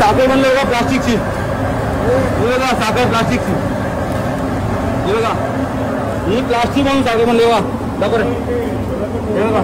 साखर बनले बघा प्लास्टिकची, हे बघा साखर प्लास्टिकची, हे बघा ही प्लास्टिक म्हणून साखर बनले बघा बरोबर, हे बघा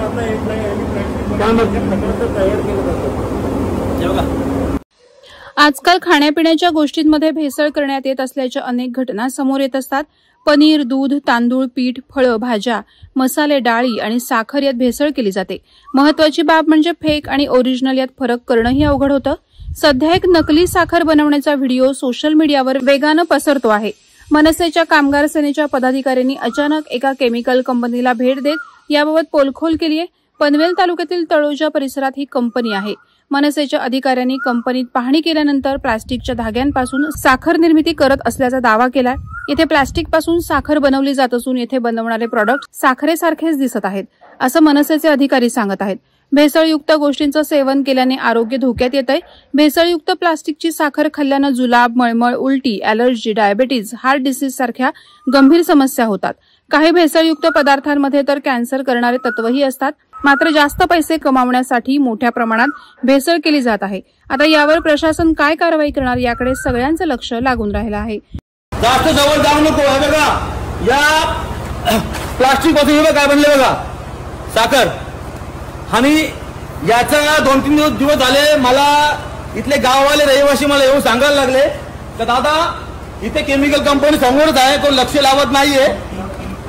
आजकाल खाण्यापिण्याच्या गोष्टींमध्ये भेसळ करण्यात येत असल्याच्या अनेक घटना समोर येत असतात। पनीर, दूध, तांदूळ, पीठ, फळं, भाज्या, मसाले, डाळी आणि साखर यात भेसळ केली जाते। महत्वाची बाब म्हणजे फेक आणि ओरिजिनल यात फरक करणंही अवघड होतं। सध्या एक नकली साखर बनवण्याचा व्हिडिओ सोशल मीडियावर वेगानं पसरतो आहे। मनसेच्या कामगार सेनेच्या पदाधिकाऱ्यांनी अचानक एका केमिकल कंपनीला भेट देत याबाबत पोलखोल केली आहे। पनवेल तालुक्यातील तळोजा परिसरात ही कंपनी आहे। मनसेच्या अधिकाऱ्यांनी कंपनीत पाहणी केल्यानंतर प्लास्टिकच्या धाग्यांपासून साखर निर्मिती करत असल्याचा दावा केलाय। येथे प्लास्टिकपासून साखर बनवली जात असून येथे बनवणारे प्रॉडक्ट साखरेसारखेच दिसत आहेत, असं मनसेचे अधिकारी सांगत आहेत। भेसळयुक्त गोष्टींचं सेवन केल्याने आरोग्य धोक्यात येतंय। भेसळयुक्त प्लास्टिकची साखर खाल्ल्यानं जुलाब, मळमळ, उलटी, अॅलर्जी, डायबिटीज, हार्ट डिसीज सारख्या गंभीर समस्या होतात। काही भेसळयुक्त पदार्थांमध्ये तर कॅन्सर करणारे तत्वही असतात। मात्र जास्त पैसे कमावण्यासाठी मोठ्या प्रमाणात भेसळ केली जात आहे। आता यावर प्रशासन काय कारवाई करणार याकडे सगळ्यांचं लक्ष लागून राहिलं आहे। जास्त जवळ जाऊ नको, हे बघा या प्लास्टिक पासून हे काय बनले बघा साखर, आणि याचा 2-3 दिवस झाले मला इथले गाववाले रहिवासी मला येऊन सांगायला लागले तर दादा इथे केमिकल कंपनी समोरच आहे, तो लक्ष लावत नाहीये।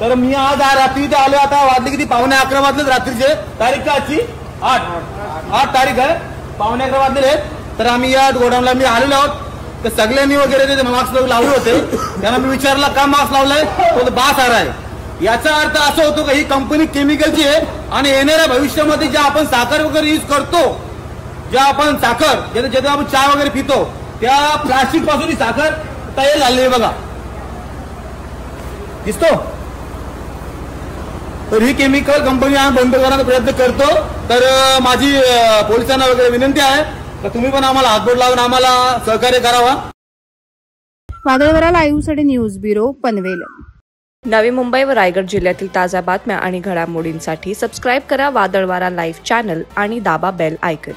तर मी आज रात्री इथे आलो, आता वाजले किती 11:15 वाजले रात्रीचे, तारीख का आजची 8 तारीख आहे, 11:15 वाजले। तर आम्ही या गोडाऊनला मी आलेलो आहोत। तर सगळ्यांनी वगैरे ते मास्क लावले होते, त्यांना मी विचारला का मास्क लावलाय, तो बास आ रहा आहे। याचा अर्थ असा होतो की ही कंपनी केमिकलची आहे आणि येणाऱ्या भविष्यामध्ये ज्या आपण साखर वगैरे यूज करतो, ज्या आपण साखर ज्याच्यात आपण चहा वगैरे पितो, त्या प्लास्टिक पासून ही साखर तयार झालेली आहे बघा, दिसतो। तर ही केमिकल कंपनी आम्ही बंद करण्याचा प्रयत्न करतो। तर माझी पोलिसांना वगैरे विनंती आहे तर तुम्ही पण आम्हाला हातबोट लावून आम्हाला सहकार्य करावा। वादळवारा लाईव्हसाठी न्यूज ब्युरो पनवेल। नवी मुंबई व रायगड जिल्ह्यातील ताज्या बातम्या आणि घडामोडींसाठी सबस्क्राईब करा वादळवारा लाईव्ह चॅनल आणि दाबा बेल आयकॉन।